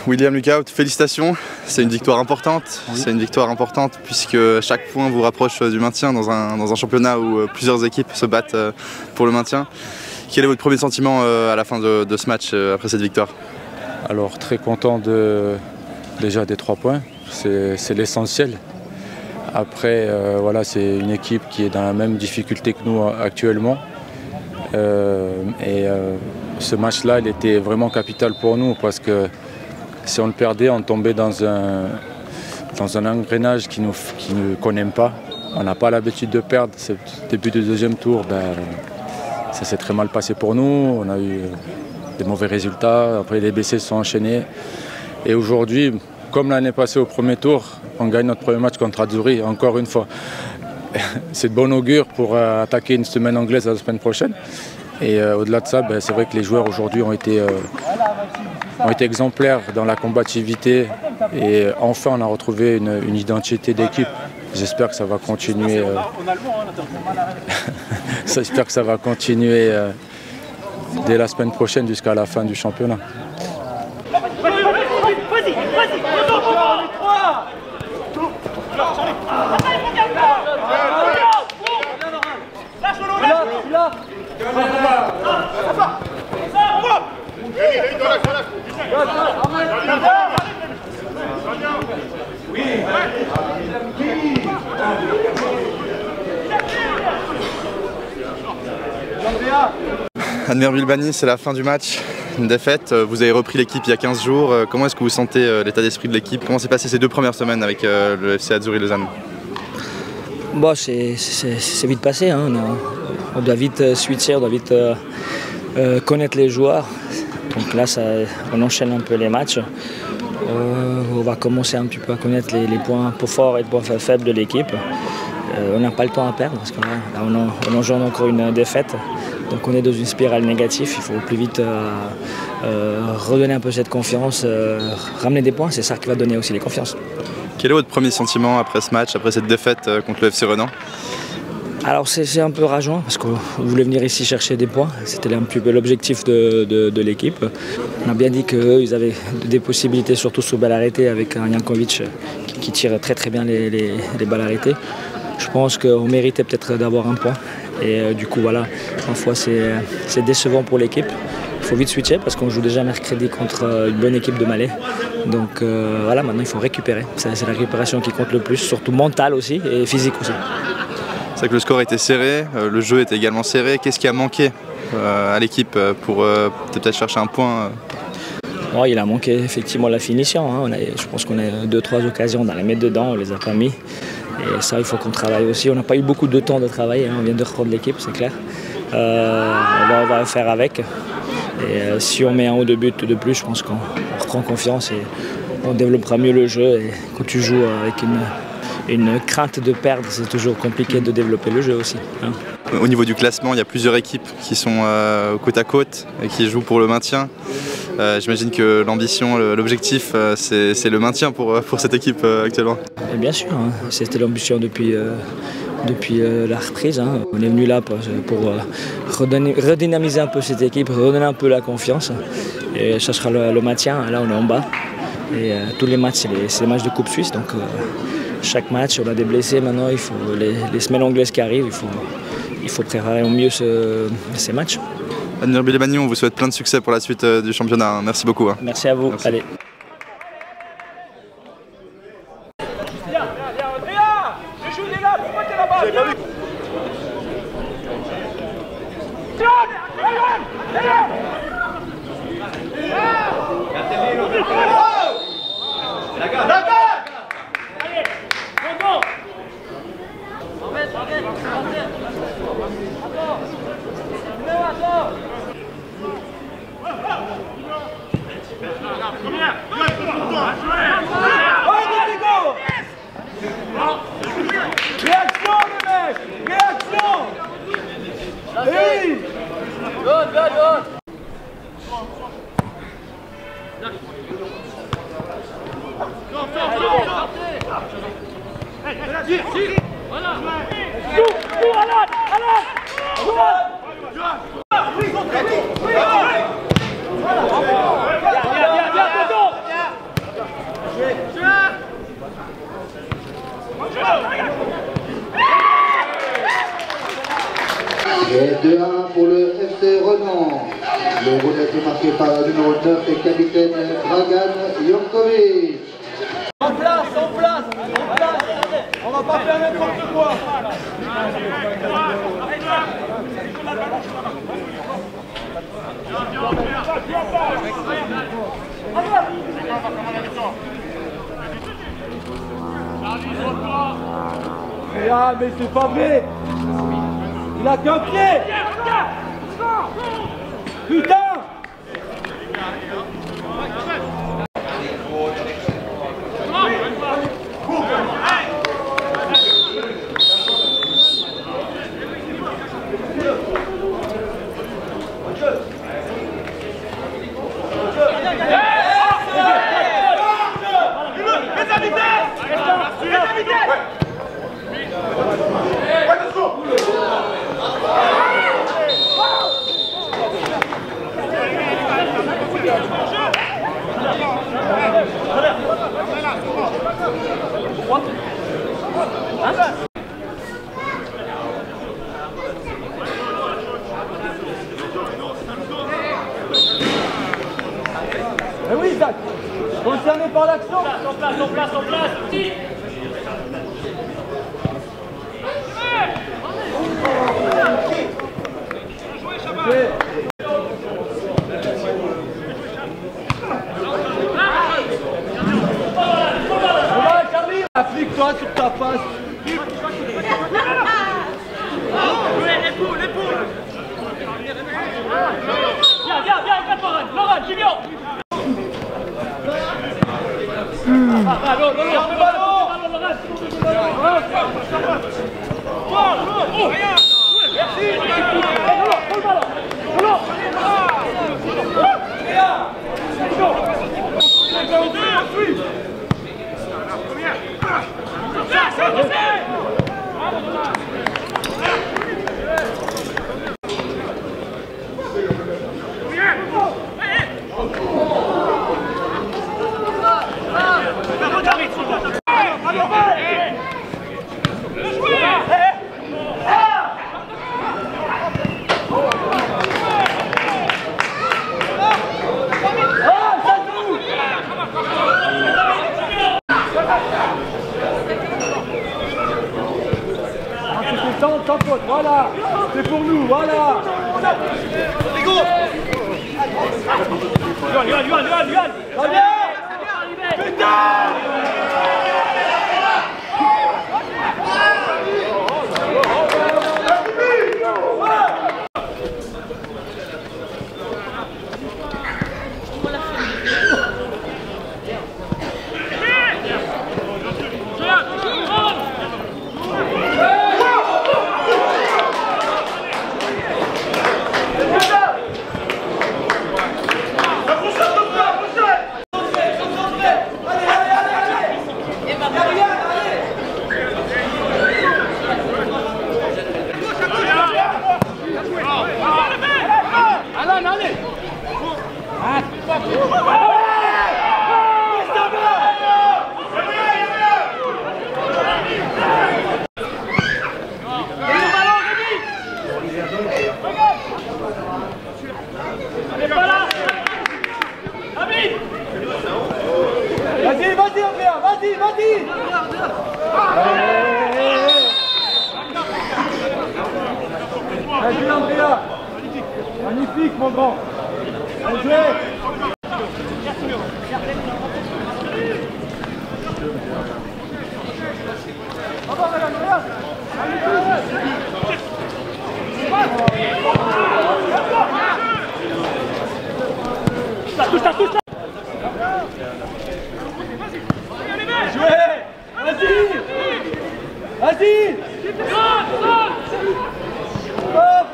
William Lookout, félicitations, c'est une victoire importante. C'est une victoire importante puisque chaque point vous rapproche du maintien dans un championnat où plusieurs équipes se battent pour le maintien. Quel est votre premier sentiment à la fin de ce match après cette victoire? Alors très content déjà des 3 points, c'est l'essentiel. Après voilà, c'est une équipe qui est dans la même difficulté que nous actuellement. Ce match-là, il était vraiment capital pour nous parce que si on le perdait, on tombait dans un engrenage qu'on n'aime pas. On n'a pas l'habitude de perdre. Ce début du deuxième tour, ça s'est très mal passé pour nous. On a eu des mauvais résultats. Après, les blessés se sont enchaînés. Et aujourd'hui, comme l'année passée au premier tour, on gagne notre premier match contre Azzurri, encore une fois. C'est de bon augure pour attaquer une semaine anglaise la semaine prochaine. Et au-delà de ça, c'est vrai que les joueurs aujourd'hui ont été exemplaires dans la combativité. Et enfin, on a retrouvé une identité d'équipe. J'espère que ça va continuer. J'espère que ça va continuer dès la semaine prochaine jusqu'à la fin du championnat. Admir Bilbani, c'est la fin du match, une défaite. Vous avez repris l'équipe il y a 15 jours. Comment est-ce que vous sentez l'état d'esprit de l'équipe? Comment s'est passé ces 2 premières semaines avec le FC Azzurri Lausanne? Bon, c'est vite passé, hein. On doit vite switcher, on doit vite connaître les joueurs. Donc là, on enchaîne un peu les matchs. On va commencer un petit peu à connaître les points forts et les points faibles de l'équipe. On n'a pas le temps à perdre parce que là, on engendre encore une défaite. Donc on est dans une spirale négative. Il faut plus vite redonner un peu cette confiance, ramener des points. C'est ça qui va donner aussi les confiances. Quel est votre premier sentiment après ce match, après cette défaite contre le FC Renan? Alors c'est un peu rageant parce qu'on voulait venir ici chercher des points. C'était un petit peu l'objectif de l'équipe. On a bien dit qu'eux, ils avaient des possibilités, surtout sur balle arrêtée avec un Jankovic qui tire très très bien les balles arrêtées. Je pense qu'on méritait peut-être d'avoir un point. Et du coup, voilà, parfois c'est décevant pour l'équipe. Il faut vite switcher parce qu'on joue déjà mercredi contre une bonne équipe de Malais. Donc voilà, maintenant il faut récupérer. C'est la récupération qui compte le plus, surtout mentale aussi et physique aussi. C'est vrai que le score était serré, le jeu était également serré. Qu'est-ce qui a manqué à l'équipe pour peut-être chercher un point Oh, il a manqué effectivement la finition. Hein. Je pense qu'on a 2-3 occasions dans les mettre dedans, on ne les a pas mis. Et ça, il faut qu'on travaille aussi. On n'a pas eu beaucoup de temps de travail, hein. On vient de reprendre l'équipe, c'est clair. On va faire avec. Et si on met 1 ou 2 buts de plus, je pense qu'on reprend confiance et on développera mieux le jeu. Et quand tu joues avec une crainte de perdre, c'est toujours compliqué de développer le jeu aussi. Hein. Au niveau du classement, il y a plusieurs équipes qui sont côte à côte et qui jouent pour le maintien. J'imagine que l'ambition, l'objectif, c'est le maintien pour cette équipe actuellement. Et bien sûr, hein. C'était l'ambition depuis la reprise. Hein. On est venu là pour redynamiser un peu cette équipe, redonner un peu la confiance. Et ça sera le maintien. Là, on est en bas. Et tous les matchs, c'est les matchs de Coupe Suisse. Donc chaque match, on a des blessés maintenant. Il faut les semaines anglaises qui arrivent. Il faut préparer au mieux ces matchs. Admir Bilbani, on vous souhaite plein de succès pour la suite du championnat. Merci beaucoup. Merci à vous. Merci. Allez. Et 2-1 pour le FC Renan. Le but a été marqué par le numéro 9 et capitaine Dragan Jankovic. En place, en place, en place. On va pas faire n'importe quoi. Ah, mais c'est pas vrai. Il a qu'un pied. Putain. Mais oui, Zach, concerné par l'action. En place, en place, en place. Charlie, applique-toi sur ta face. Viens, viens, viens, Laurent, Julien. Le ballon. Sans faute, voilà, c'est pour nous, voilà. Yuan, putain. Vas-y, Andrea, vas-y. Vas-y, Andrea. Magnifique, mon grand. Allez, jouez. Touche. Jouez. Vas-y. Hop.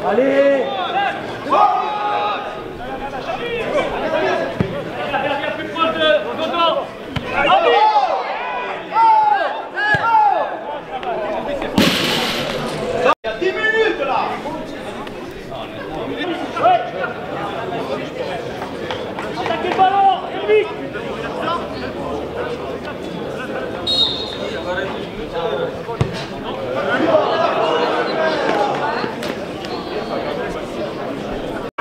Allez. Il y a 10 minutes là. Attaquez le ballon, Eric.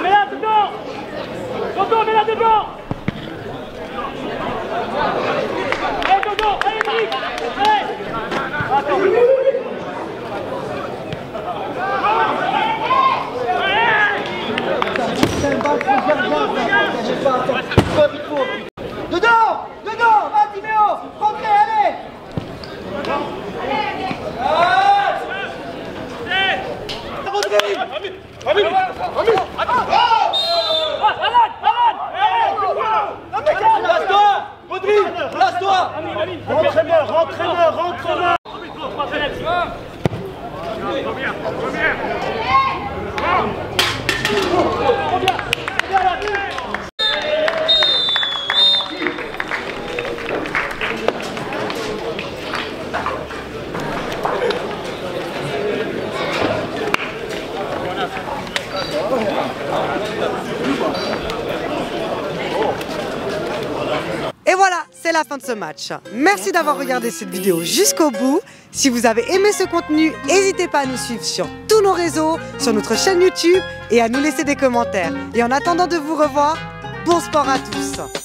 Mets-la dedans. Dodo, mets-la dedans. Allez Dodo, allez Eric. Allez. Attends. Dedans! Dedans! Va Timéo! Rentrez, allez! Place-toi! Rodri! Place-toi! Rentrez-moi, rentrez-moi, rentrez-moi! Et voilà, c'est la fin de ce match. Merci d'avoir regardé cette vidéo jusqu'au bout. Si vous avez aimé ce contenu, n'hésitez pas à nous suivre sur tous nos réseaux, sur notre chaîne YouTube et à nous laisser des commentaires. Et en attendant de vous revoir, bon sport à tous!